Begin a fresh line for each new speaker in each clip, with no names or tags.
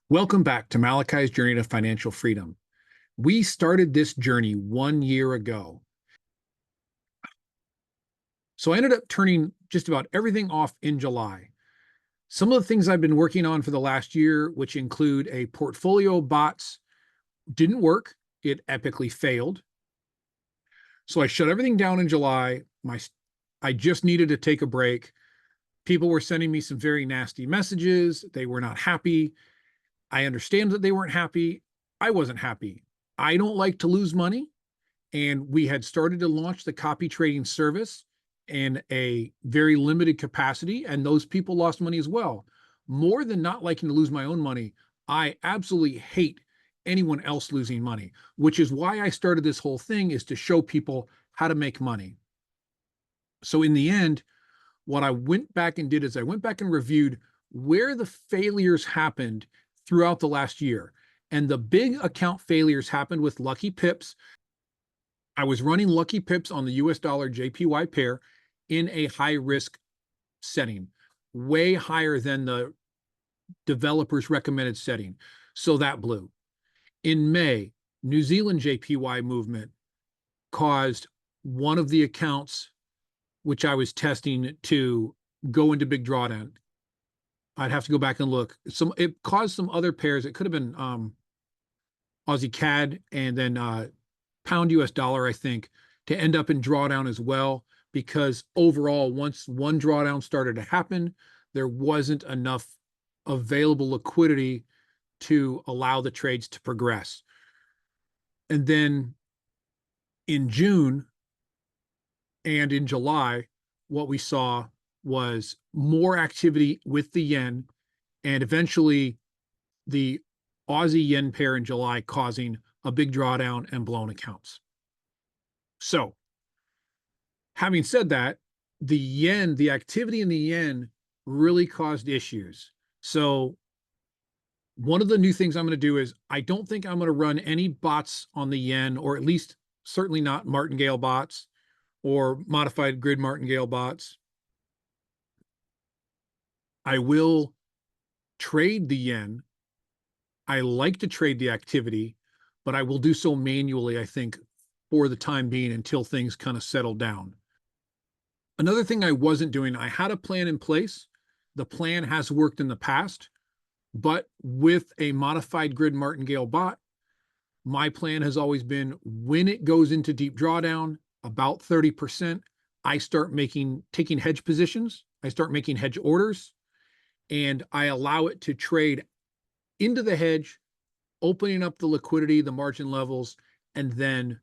Welcome back to Malachi's Journey to Financial Freedom. We started this journey 1 year ago. So I ended up turning just about everything off in July. Some of the things I've been working on for the last year, which include a portfolio of bots, didn't work. It epically failed. So I shut everything down in July. I just needed to take a break. People were sending me some very nasty messages. They were not happy. I understand that they weren't happy. I wasn't happy. I don't like to lose money. And we had started to launch the copy trading service in a very limited capacity, and those people lost money as well. More than not liking to lose my own money, I absolutely hate anyone else losing money, which is why I started this whole thing, is to show people how to make money. So in the end, what I went back and did is I went back and reviewed where the failures happened throughout the last year. And the big account failures happened with Lucky Pips. I was running Lucky Pips on the US dollar JPY pair in a high risk setting, way higher than the developer's recommended setting. So that blew. In May, New Zealand JPY movement caused one of the accounts which I was testing to go into big drawdown. I'd have to go back and look. It caused some other pairs. It could have been Aussie CAD and then pound US dollar, I think, to end up in drawdown as well, because overall, once one drawdown started to happen, there wasn't enough available liquidity to allow the trades to progress. And then in June and in July, what we saw was more activity with the yen, and eventually the Aussie yen pair in July causing a big drawdown and blown accounts. So having said that, the yen, the activity in the yen really caused issues. So one of the new things I'm going to do is I don't think I'm going to run any bots on the yen, or at least certainly not martingale bots or modified grid martingale bots. I will trade the yen. I like to trade the activity, but I will do so manually, I think, for the time being until things kind of settle down. Another thing I wasn't doing, I had a plan in place. The plan has worked in the past, but with a modified grid martingale bot, my plan has always been, when it goes into deep drawdown, about 30%, I start taking hedge positions. I start making hedge orders, and I allow it to trade into the hedge, opening up the liquidity, the margin levels, and then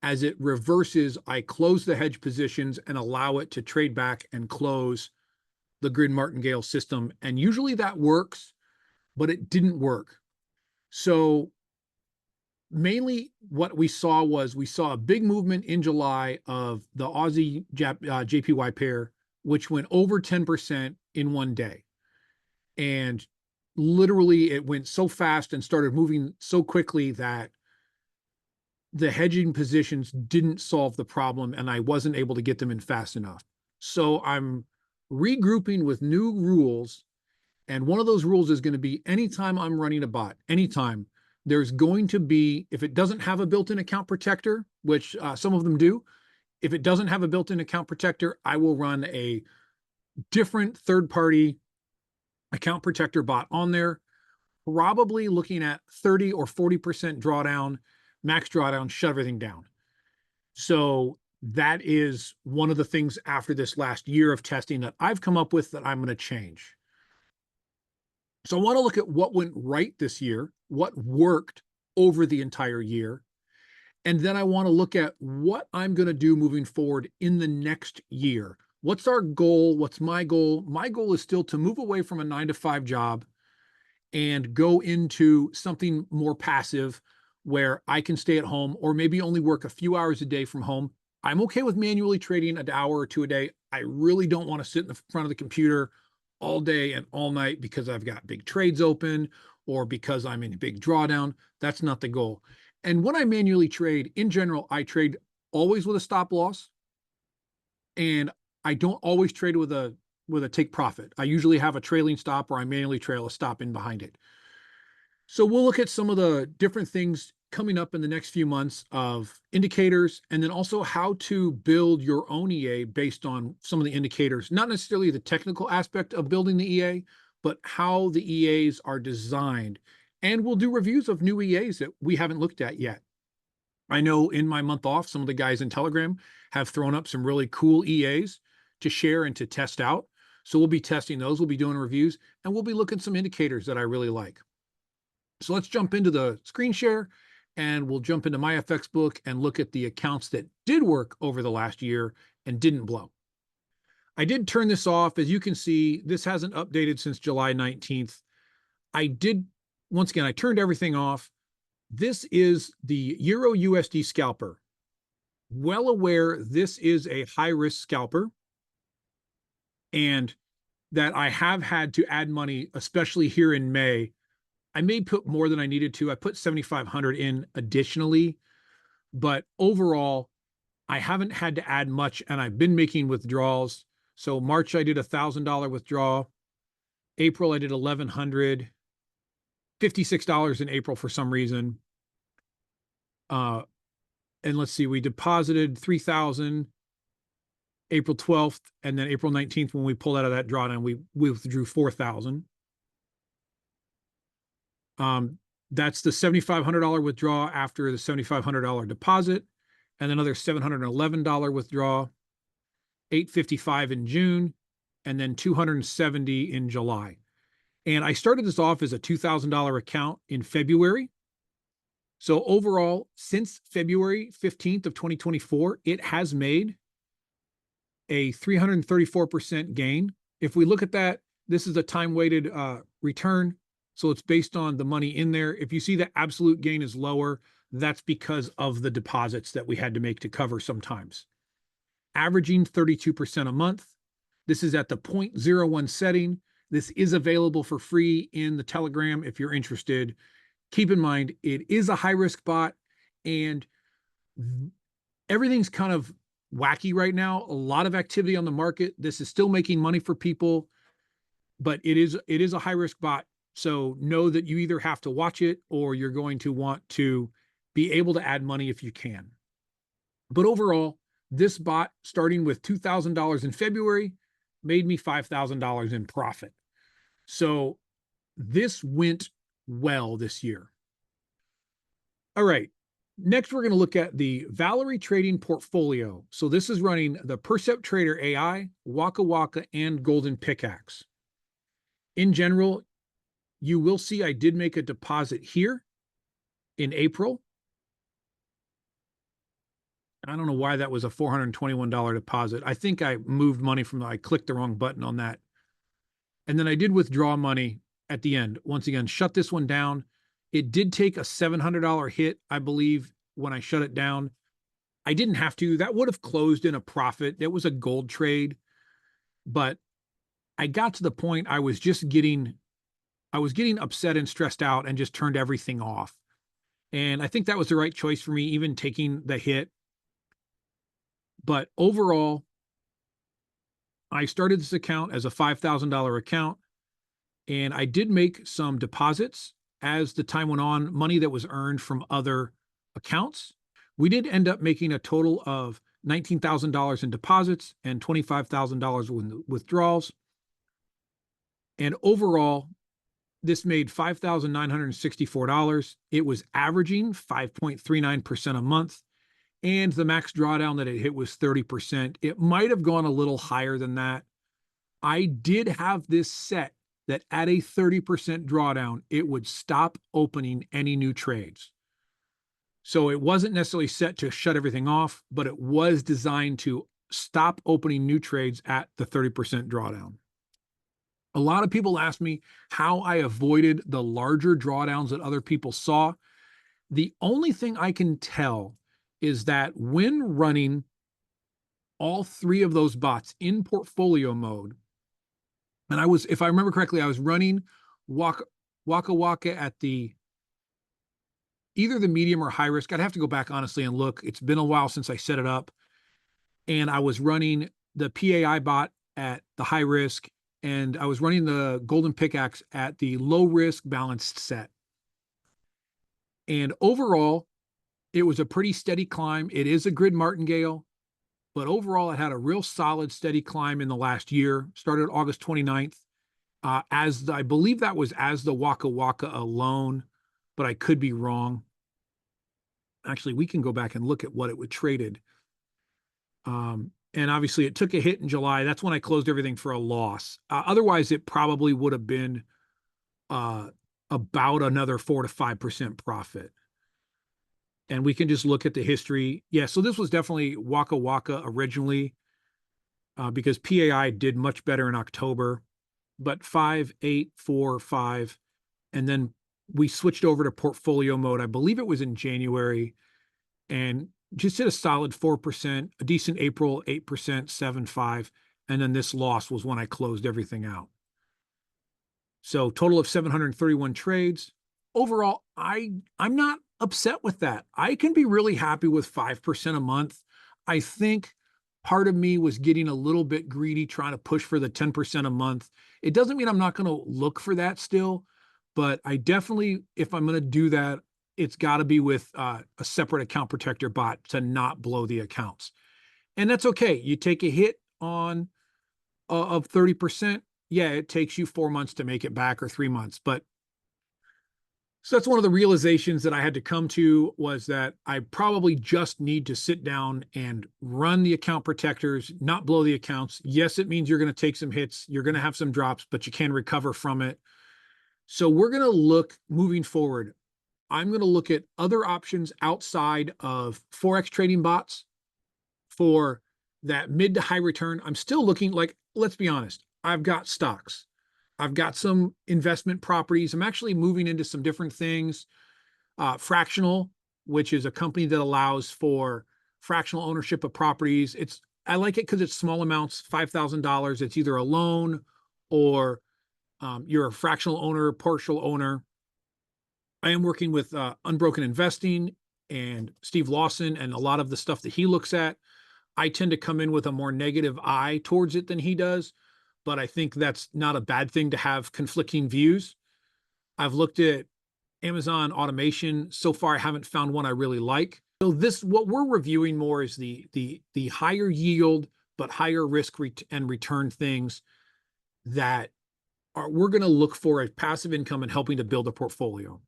as it reverses, I close the hedge positions and allow it to trade back and close the grid martingale system. And usually that works, but it didn't work. So mainly what we saw a big movement in July of the Aussie JPY pair, which went over 10% in one day. And literally it went so fast and started moving so quickly that the hedging positions didn't solve the problem, and I wasn't able to get them in fast enough. So I'm regrouping with new rules. And one of those rules is going to be, anytime I'm running a bot, anytime, there's going to be, if it doesn't have a built-in account protector, which some of them do, if it doesn't have a built-in account protector, I will run a different third-party account protector bot on there, probably looking at 30 or 40% drawdown, max drawdown, shut everything down. So that is one of the things after this last year of testing that I've come up with that I'm going to change. So I want to look at what went right this year, what worked over the entire year, and then I want to look at what I'm going to do moving forward in the next year. What's our goal? What's my goal? My goal is still to move away from a 9-to-5 job and go into something more passive where I can stay at home or maybe only work a few hours a day from home. I'm okay with manually trading an hour or two a day. I really don't want to sit in the front of the computer all day and all night because I've got big trades open or because I'm in a big drawdown. That's not the goal. And when I manually trade, in general, I trade always with a stop loss, and I don't always trade with a take profit. I usually have a trailing stop or I manually trail a stop in behind it. So we'll look at some of the different things coming up in the next few months of indicators, and then also how to build your own EA based on some of the indicators, not necessarily the technical aspect of building the EA, but how the EAs are designed. And we'll do reviews of new EAs that we haven't looked at yet. I know in my month off, some of the guys in Telegram have thrown up some really cool EAs to share and to test out. So we'll be testing those, we'll be doing reviews, and we'll be looking at some indicators that I really like. So let's jump into the screen share, and we'll jump into my FX book and look at the accounts that did work over the last year and didn't blow. I did turn this off. As you can see, this hasn't updated since July 19th. Once again, I turned everything off. This is the Euro USD scalper. Well aware this is a high risk scalper and that I have had to add money, especially here in May. I may put more than I needed to. I put 7,500 in additionally, but overall, I haven't had to add much and I've been making withdrawals. So March, I did $1,000 withdrawal. April, I did 1,100, $56 in April for some reason. And let's see, we deposited 3,000 April 12th, and then April 19th, when we pulled out of that drawdown, we withdrew 4,000. That's the $7,500 withdrawal after the $7,500 deposit, and another $711 withdrawal, $855 in June, and then $270 in July. And I started this off as a $2,000 account in February. So overall, since February 15th of 2024, it has made a 334% gain. If we look at that, this is a time-weighted return. So it's based on the money in there. If you see the absolute gain is lower, that's because of the deposits that we had to make to cover sometimes. Averaging 32% a month. This is at the 0.01 setting. This is available for free in the Telegram if you're interested. Keep in mind, it is a high-risk bot, and everything's kind of wacky right now. A lot of activity on the market. This is still making money for people, but it is a high-risk bot. So know that you either have to watch it or you're going to want to be able to add money if you can. But overall, this bot, starting with $2,000 in February, made me $5,000 in profit. So this went well this year. All right. Next, we're going to look at the Valerie Trading Portfolio. So this is running the Percept Trader AI, Waka Waka, and Golden Pickaxe. In general, you will see I did make a deposit here in April. I don't know why that was a $421 deposit. I think I moved money I clicked the wrong button on that. And then I did withdraw money at the end. Once again, shut this one down. It did take a $700 hit, I believe, when I shut it down. I didn't have to. That would have closed in a profit. It was a gold trade. But I got to the point I was getting upset and stressed out and just turned everything off. And I think that was the right choice for me, even taking the hit. But overall, I started this account as a $5,000 account, and I did make some deposits as the time went on, money that was earned from other accounts. We did end up making a total of $19,000 in deposits and $25,000 in withdrawals. And overall, this made $5,964. It was averaging 5.39% a month. And the max drawdown that it hit was 30%. It might have gone a little higher than that. I did have this set that at a 30% drawdown, it would stop opening any new trades. So it wasn't necessarily set to shut everything off, but it was designed to stop opening new trades at the 30% drawdown. A lot of people ask me how I avoided the larger drawdowns that other people saw. The only thing I can tell is that when running all three of those bots in portfolio mode, and if I remember correctly, I was running Waka Waka at the either the medium or high risk. I'd have to go back honestly and look. It's been a while since I set it up. And I was running the PAI bot at the high risk, and I was running the golden pickaxe at the low risk balanced set. And overall, it was a pretty steady climb. It is a grid martingale, but overall, it had a real solid, steady climb in the last year. Started August 29th. I believe that was as the Waka Waka alone, but I could be wrong. Actually, we can go back and look at what it would traded. And obviously, it took a hit in July. That's when I closed everything for a loss. Otherwise, it probably would have been about another 4 to 5% profit. And we can just look at the history. Yeah, so this was definitely Waka Waka originally, because PAI did much better in October, but 5, 8, 4, 5, and then we switched over to portfolio mode. I believe it was in January, and just hit a solid 4%, a decent April, 8%, 7, 5, and then this loss was when I closed everything out. So total of 731 trades. Overall, I'm not upset with that. I can be really happy with 5% a month. I think part of me was getting a little bit greedy, trying to push for the 10% a month. It doesn't mean I'm not going to look for that still, but I definitely, if I'm going to do that, it's got to be with a separate account protector bot to not blow the accounts. And that's okay. You take a hit on of 30%. Yeah, it takes you 4 months to make it back, or 3 months. But so that's one of the realizations that I had to come to, was that I probably just need to sit down and run the account protectors, not blow the accounts. Yes, it means you're going to take some hits. You're going to have some drops, but you can recover from it. So we're going to look moving forward. I'm going to look at other options outside of Forex trading bots for that mid to high return. I'm still looking, like, let's be honest, I've got stocks. I've got some investment properties. I'm actually moving into some different things. Fractional, which is a company that allows for fractional ownership of properties. I like it because it's small amounts, $5,000. It's either a loan or you're a fractional owner, partial owner. I am working with Unbroken Investing and Steve Lawson, and a lot of the stuff that he looks at. I tend to come in with a more negative eye towards it than he does, but I think that's not a bad thing to have conflicting views. I've looked at Amazon automation. So far, I haven't found one I really like. So what we're reviewing more is the higher yield but higher risk and return things that we're going to look for as passive income and helping to build a portfolio.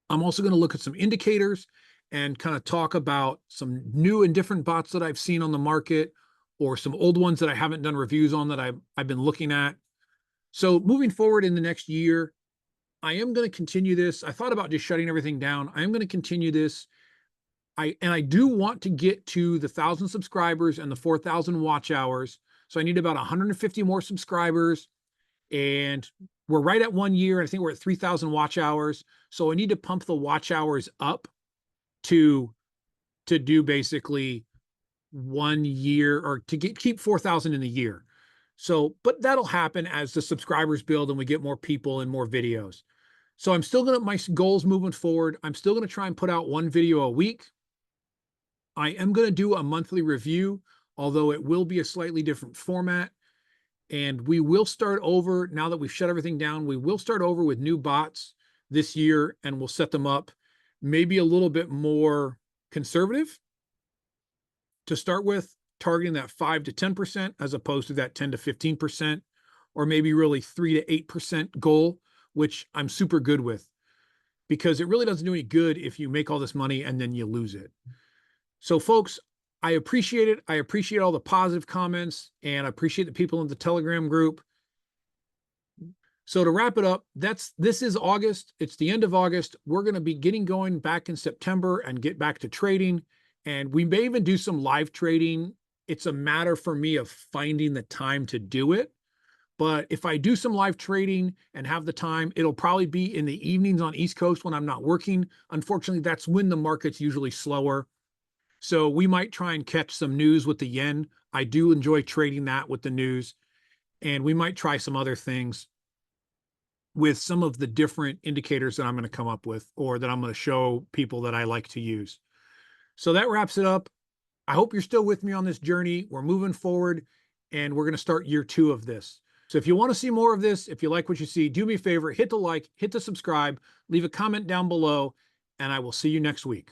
I'm also going to look at some indicators and kind of talk about some new and different bots that I've seen on the market, or some old ones that I haven't done reviews on that I've been looking at. So moving forward in the next year, I am going to continue this. I thought about just shutting everything down. I am going to continue this. I do want to get to the 1,000 subscribers and the 4,000 watch hours. So I need about 150 more subscribers, and we're right at 1 year. I think we're at 3,000 watch hours. So I need to pump the watch hours up to do basically 1 year, or to keep 4,000 in the year. So, but that'll happen as the subscribers build and we get more people and more videos. So I'm still going to, my goals moving forward, I'm still going to try and put out 1 video a week. I am going to do a monthly review, although it will be a slightly different format. And we will start over, now that we've shut everything down, we will start over with new bots this year, and we'll set them up maybe a little bit more conservative to start with, targeting that 5 to 10% as opposed to that 10 to 15%, or maybe really 3 to 8% goal, which I'm super good with, because it really doesn't do any good if you make all this money and then you lose it. So folks, I appreciate it. I appreciate all the positive comments, and I appreciate the people in the Telegram group. So to wrap it up, this is August. It's the end of August. We're going to be getting going back in September and get back to trading. And we may even do some live trading. It's a matter for me of finding the time to do it. But if I do some live trading and have the time, it'll probably be in the evenings on East Coast when I'm not working. Unfortunately, that's when the market's usually slower. So we might try and catch some news with the yen. I do enjoy trading that with the news. And we might try some other things with some of the different indicators that I'm going to come up with or that I'm going to show people that I like to use. So that wraps it up. I hope you're still with me on this journey. We're moving forward and we're going to start year 2 of this. So if you want to see more of this, if you like what you see, do me a favor, hit the like, hit the subscribe, leave a comment down below, and I will see you next week.